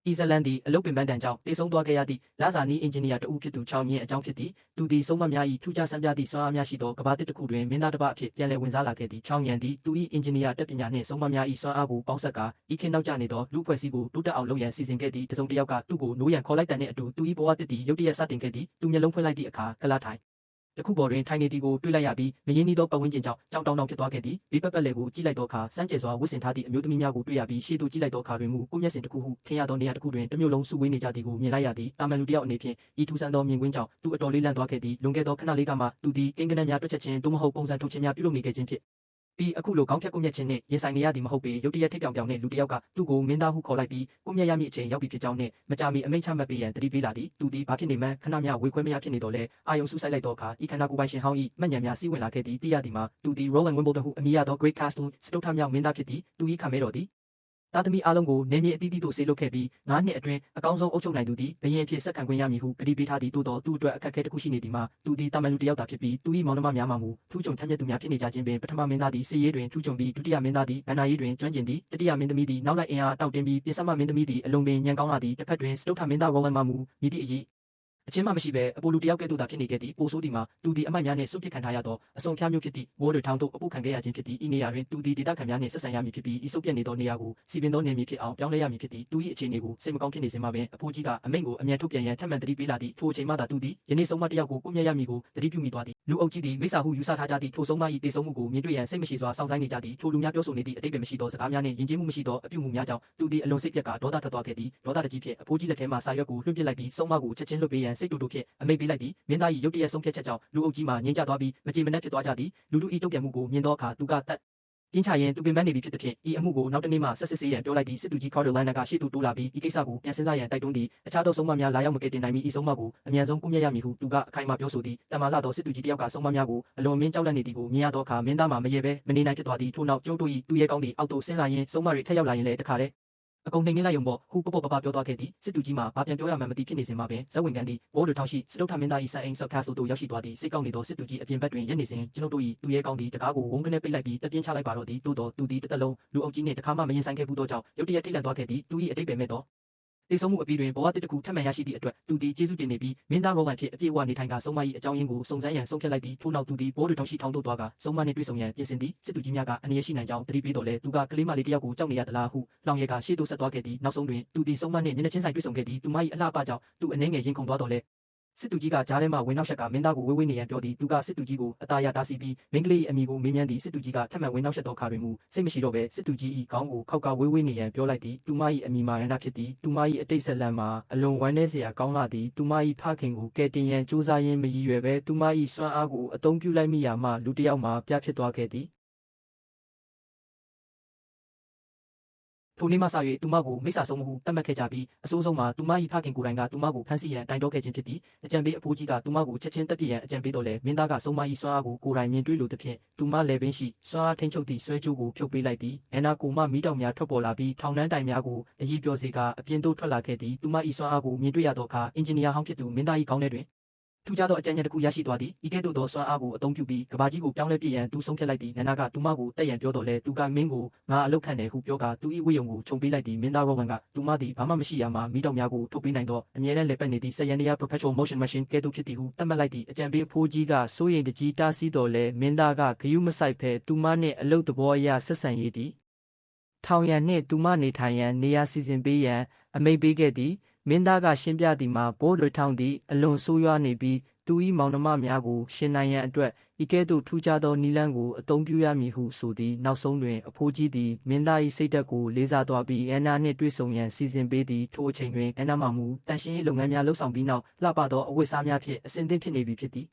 ဤဇလန်သည်အလုတ်ပင်ပန်းတန်ကြောင့်တေဆုံးသွားခဲ့ရသည့်လစာနီးအင်ဂျင်နီယာတဦးဖြစ်သူချောင်းမြင့်အကြောင်းဖြစ်သည်သူသည်ဆုံးမများ၏ထူးခြားဆန်းပြသည့်စွမ်းအားများရှိသောကဘာတစ်တစ်ခုတွင်မင်းသားတစ်ပတ်အဖြစ်ပြန်လည်ဝင်စားလာခဲ့သည့်ချောင်းရန်သည်သူ၏အင်ဂျင်နီယာတက်ပညာနှင့်ဆုံးမများ၏စွမ်းအားကိုပေါင်းစပ်ကာဤခေတ်နောက်ကျနေသောလူ့ဖွဲ့စည်းကိုတိုးတက်အောင်လုပ်ရန်စီစဉ်ခဲ့သည့်တစုံတစ်ယောက်ကသူ့ကိုနိုးရန်ခေါ်လိုက်တန်နှင့်အတူသူ၏ဘဝတစ်သည်ရုတ်တရက်စတင်ခဲ့သည်သူမျက်လုံးဖွင့်လိုက်သည့်အခါကလာထိုင်တခုပေါ်တွင်ထိုင်နေသည်ကိုတွေ့လိုက်ရပြီးမရင်းနှီးသောပတ်ဝန်းကျင်ကြောင့်ကြောက်တောင်းတောင်းဖြစ်သွားခဲ့သည်ဘေးပတ်ပတ်လည်ကိုကြည့်လိုက်သောအခါစမ်းကြယ်စွာဝတ်ဆင်ထားသည့်အမျိုးသမီးများကိုတွေ့ရပြီးရှေ့သို့ကြည့်လိုက်သောအခါတွင်မူကိုမျက်စင်တစ်ခုဟုထင်ရသောနေရာတစ်ခုတွင်တစ်မျိုးလုံးစုဝေးနေကြသည်ကိုမြင်လိုက်ရသည်တာမန်လူတစ်ယောက်အနေဖြင့်ဤထူးဆန်းသောမြင်ကွင်းကြောင့်သူအတော်လေးလန့်သွားခဲ့သည်လွန်ခဲ့သောခဏလေးကမှသူသည်ကိန်းဂဏန်းများတွက်ချက်ခြင်းသို့မဟုတ်ပုံစံထုတ်ခြင်းများပြုလုပ်နေခဲ့ခြင်းဖြစ်ပြီးအခုလိုခေါင်းဖြတ်ကိုမျက်ခြင်းနှင့်ရင်ဆိုင်နေရသည်မဟုတ်ပေရုတ်တရက်ထိပ်ပြောင်ပြောင်နှင့်လူတစ်ယောက်ကသူ့ကိုမင်းသားဟုခေါ်လိုက်ပြီးကိုမျက်ရမည့်အချိန်ရောက်ပြီဖြစ်ကြောင်းနှင့်မကြာမီအမိန့်ချမှတ်ပေးရန်တတိပေးလာသည်သူသည်ဘာဖြစ်နေမှန်းခဏမျှဝေခွဲမရဖြစ်နေတော့လဲအာယုံဆူဆိုင်လိုက်သောအခါဤခန္ဓာကိုယ်ပိုင်ရှင်ဟောင်း၏မှတ်ဉာဏ်များစီးဝင်လာခဲ့သည်သိရသည်မှာသူသည် Roland Wimbledon ဟုအမည်ရသော Great Castle စတုထမြောက်မင်းသားဖြစ်သည်သူ၏ခမဲတော်သည်သားသမီးအားလုံးကိုနေမြေအသီးသီးသို့ဆေးလွတ်ခဲ့ပြီး9 နှစ်အတွင်းအကောင်းဆုံးအုပ်ချုပ်နိုင်သူသည်ဘရင်အဖြစ်ဆက်ခံခွင့်ရမည်ဟုကတိပေးထားသည်သို့သောသူ့အတွက်အခက်အခဲတစ်ခုရှိနေသည်မှာသူသည်တာမန်လူတစ်ယောက်သာဖြစ်ပြီးသူ၏မောင်နှမများမှမူထူးချွန်ထက်မြက်သူများဖြစ်နေကြခြင်းပင်ပထမမင်းသားသည်စစ်ရေးတွင်ထူးချွန်ပြီးဒုတိယမင်းသားသည်ဗန္နာရေးတွင်ကျွမ်းကျင်သည်တတိယမင်းသမီးသည်နောက်လိုက်အင်အားတောင့်တင်းပြီးပြင်ဆမမင်းသမီးသည်အလုံးပင်ညံကောင်းလာသည်တစ်ဖက်တွင်စတုထမင်းသား Roland မှမူမြည်သည့်အရေးအချင်းမှမရှိဘဲအပိုလူတယောက်ကဲ့သို့သာဖြစ်နေခဲ့သည်ပိုဆိုးသည်မှာသူသည်အမိုက်များနှင့်စွန့်ပစ်ခံထားရသောအစုံဖြားမျိုးဖြစ်သည့်ဝိုးတွေထောင်းသို့အပုခံခဲ့ရခြင်းဖြစ်သည်ဤနေရာတွင်သူသည်ဒေသခံများနှင့်ဆက်ဆံရမည်ဖြစ်ပြီးဤစုပ်ပြတ်နေသောနေရာကိုစီပင်သောနေမည်ဖြစ်အောင်ပြောင်းလဲရမည်ဖြစ်သည်သူ၏အခြေအနေကိုစိတ်မကောင်းဖြစ်နေစဉ်မှာပင်အဖိုးကြီးကအမိန့်ကိုအမြန်ထုတ်ပြန်ရန်ထပ်မံတတိပေးလာသည့်ထိုအချိန်မှသာသူသည်ယနေ့ဆုံးမတစ်ယောက်ကိုကိုမျက်ရမည်ကိုတတိပြုမိသွားသည်လူအုပ်ကြီးသည်မိစ္ဆာဟုယူဆထားကြသည့်ထိုဆုံးမ၏တေဆုံးမှုကိုမြင်တွေ့ရန်စိတ်မရှိစွာစောင့်ဆိုင်းနေကြသည်ထိုလူများပြောဆိုနေသည့်အတိတ်ပဲမရှိသောစကားများနှင့်ယဉ်ကျေးမှုမရှိသောအပြုမှုများကြောင့်သူသည်အလွန်စိတ်ပြတ်ကာဒေါသထွက်သွားခဲ့သည်ဒေါသတကြီးဖြင့်အဖိုးကြီးလက်ထဲမှစာရွက်ကိုလွှင့်ပစ်လိုက်ပြီးဆုံးမကိုချက်ချင်းလွှတ်ပေးရန်စိတ်တူတူဖြင့်အမိန့်ပေးလိုက်သည်မင်းသား၏ရုတ်တရက်ဆုံးဖြတ်ချက်ကြောင့်လူအုပ်ကြီးမှငြိမ်းချသွားပြီးမကြေမနက်ဖြစ်သွားကြသည်လူတို့၏တုံ့ပြန်မှုကိုမြင်သောအခါသူကတက်ပြင်းချရင်သူပင်ပန်းနေပြီဖြစ်သည်ဖြင့်ဤအမှုကိုနောက်တနေ့မှဆက်စစ်ဆေးရန်ပြောလိုက်သည့်စစ်သူကြီး Carolina ကရှေ့သို့တိုးလာပြီးဤကိစ္စကိုပြန်စဉ်းစားရန်တိုက်တွန်းသည်အခြားသောဆုံးမများလာရောက်မကယ်တင်နိုင်မီဤဆုံးမကိုအမြန်ဆုံးကိုမြတ်ရမည်ဟုသူကအခိုင်အမာပြောဆိုသည်တမန်လာသောစစ်သူကြီးတယောက်ကဆုံးမများကိုအလွန်မင်းကြောက်လန့်နေသည်ကိုမြင်ရသောအခါမင်းသားမှမရေပဲမနေနိုင်ဖြစ်သွားသည်ထို့နောက်ကျိုးတို့၏သူရဲကောင်းသည်အောက်သို့ဆင်းလာရင်ဆုံးမတွေထက်ရောက်လာရင်လည်းတခါတည်းအကုန်နှိမ်နှင်းလိုက်ရုံပေါ့ဟုပေါ့ပေါ့ပပပြောသွားခဲ့သည်စစ်သူကြီးမှဘာပြန်ပြောရမှန်းမသိဖြစ်နေစဉ်မှာပင်ဇက်ဝင်ကန်သည်ဘိုးတို့ထောင်ရှိစတုထမင်းသား၏ဆန်အိမ်ဆောက်ခါဆိုသို့ရောက်ရှိသွားသည်စိတ်ကောင်းနေသောစစ်သူကြီးအပြင်ဘက်တွင်ရက်နေစဉ်ကျွန်ုပ်တို့၏သူရဲကောင်းသည်တကားကိုဝုန်းကနေပိတ်လိုက်ပြီးတပ်ပြင်းချလိုက်ပါတော့သည်သို့တော်သူသည်တစ်သက်လုံးလူအုပ်ကြီးနှင့်တခါမှမရင်ဆိုင်ခဲ့ဘူးသောကြောင့်ရုတ်တရက်ထိတ်လန့်သွားခဲ့သည်သူ၏အတိတ်ပဲမဲ့သောတေဆုံးမှုအပြီးတွင်ဘဝတစ်ခုထပ်မံရရှိသည့်အတွက်သူသည်ကျေးဇူးတင်နေပြီးမင်းသား Roland ဖြစ်အပြည့်အဝနေထိုင်ကာဆုံးမ၏အကြောင်းရင်းကိုစုံစမ်းရန်ဆုံးဖြတ်လိုက်သည်ထို့နောက်သူသည်ဘိုးတို့ထောင်ရှိထောင်သို့သွားကာဆုံးမနှင့်တွေ့ဆုံရန်ပြင်ဆင်သည်စစ်သူကြီးများကအနည်းရှိနိုင်ကြောင်းတတိပေးတော်လဲသူကကလေးမလေးတစ်ယောက်ကိုကြောက်နေရသလားဟုလောင်ရဲကရှေ့သို့ဆက်သွားခဲ့သည်နောက်ဆုံးတွင်သူသည်ဆုံးမနှင့်မျက်နှာချင်းဆိုင်တွေ့ဆုံခဲ့သည်သူမ၏အလှပကြောင့်သူအနှဲငယ်ရင်ခုန်သွားတော်လဲစစ်သူကြီးကကြားထဲမှဝင်နောက်ရှက်ကမင်းသားကိုဝေးဝေးနေရန်ပြောသည်သူကစစ်သူကြီးကိုအသားရတားဆီးပြီးမင်းကလေး၏အမိကိုမေးမြန်းသည်စစ်သူကြီးကထပ်မံဝင်နောက်ရှက်သောအခါတွင်မူစိတ်မရှိတော့ဘဲစစ်သူကြီး၏ခေါင်းကိုခောက်ကဝေးဝေးနေရန်ပြောလိုက်သည်သူမ၏အမိမာရဏဖြစ်သည်သူမ၏အတိတ်ဇလံမှာအလွန်ဝမ်းနည်းစရာကောင်းလာသည်သူမ၏ဖခင်ကိုကယ်တင်ရန်ကြိုးစားရင်းမရည်ရွယ်ဘဲသူမ၏စွမ်းအားကိုအသုံးပြုလိုက်မိရာမှလူတစ်ယောက်မှပြဖြစ်သွားခဲ့သည်ထိုနေ့မှစ၍သူမကိုမိစ္ဆာဆုံးမဟုသတ်မှတ်ခဲ့ကြပြီးအဆိုးဆုံးမှာသူမ၏ဖခင်ကိုယ်တိုင်ကသူမကိုဖမ်းဆီးရန်တိုင်တောခဲ့ခြင်းဖြစ်သည်အကြံပေးအဖိုးကြီးကသူမကိုချက်ချင်းတက်ပြစ်ရန်အကြံပေးတော်လဲမင်းသားကဆုံးမ၏စွမ်းအားကိုကိုယ်တိုင်မြင်တွေ့လိုသဖြင့်သူမလည်းပင်ရှိစွမ်းအားထိန်ချုပ်သည့်ဆွဲကြိုးကိုဖြုတ်ပေးလိုက်သည်အနာကိုမှမီးတောင်များထွက်ပေါ်လာပြီးထောင်နှန်းတိုင်များကိုအကြီးပြောစေကအပြင်သို့ထွက်လာခဲ့သည်သူမ၏စွမ်းအားကိုမြင်တွေ့ရသောအခါအင်ဂျင်နီယာဟောင်းဖြစ်သူမင်းသား၏ခေါင်းထဲတွင်ထူးခြားသောအကြံဉာဏ်တစ်ခုရရှိသွားသည်ဤကဲ့သို့သောစွမ်းအားကိုအသုံးပြုပြီးကဘာကြီးကိုပြောင်းလဲပြစ်ရန်သူဆုံးဖြတ်လိုက်သည်နန္ဒာကသူမကိုတက်ရန်ပြောတော်လဲသူကမင်းကိုငါအလုတ်ခံတယ်ဟုပြောကာသူ၏ဝိယုံကိုခြုံပေးလိုက်သည်မင်းသား Roland ကသူမသည်ဘာမှမရှိရာမှာမိတောင်များကိုထုတ်ပေးနိုင်သောအမြဲတမ်းလည်ပတ်နေသည့်စက်ယန္တရား perpetual motion machine ကဲ့သို့ဖြစ်သည်ဟုသတ်မှတ်လိုက်သည်အကြံပေးဖိုးကြီးကစိုးရိမ်တကြီးတားဆီးတော်လဲမင်းသားကဂယုမဆိုင်ဖဲသူမနှင့်အလုတ်သဘောအရဆက်ဆံရည်သည်ထောင်ရန်နှင့်သူမနေထိုင်ရန်နေရာစီစဉ်ပေးရန်အမိန့်ပေးခဲ့သည်မင်းသားကရှင်းပြသည်မှာဘိုးတွေထောင်သည်အလွန်ဆိုးရွားနေပြီးသူ၏မောင်နှမများကိုရှင်နိုင်ရန်အတွက်ဤကဲ့သို့ထူးခြားသောနည်းလမ်းကိုအသုံးပြုရမည်ဟုဆိုသည်နောက်ဆုံးတွင်အဖိုးကြီးသည်မင်းသား၏စိတ်ဓာတ်ကိုလေးစားသွားပြီးအန်နာနှင့်တွေ့ဆုံရန်စီစဉ်ပေးသည်ထိုအချိန်တွင်အန်နာမှမူတန်ရှင်းရေးလုပ်ငန်းများလုပ်ဆောင်ပြီးနောက်လှပသောအဝတ်အစားများဖြင့်အဆင်သင့်ဖြစ်နေပြီဖြစ်သည်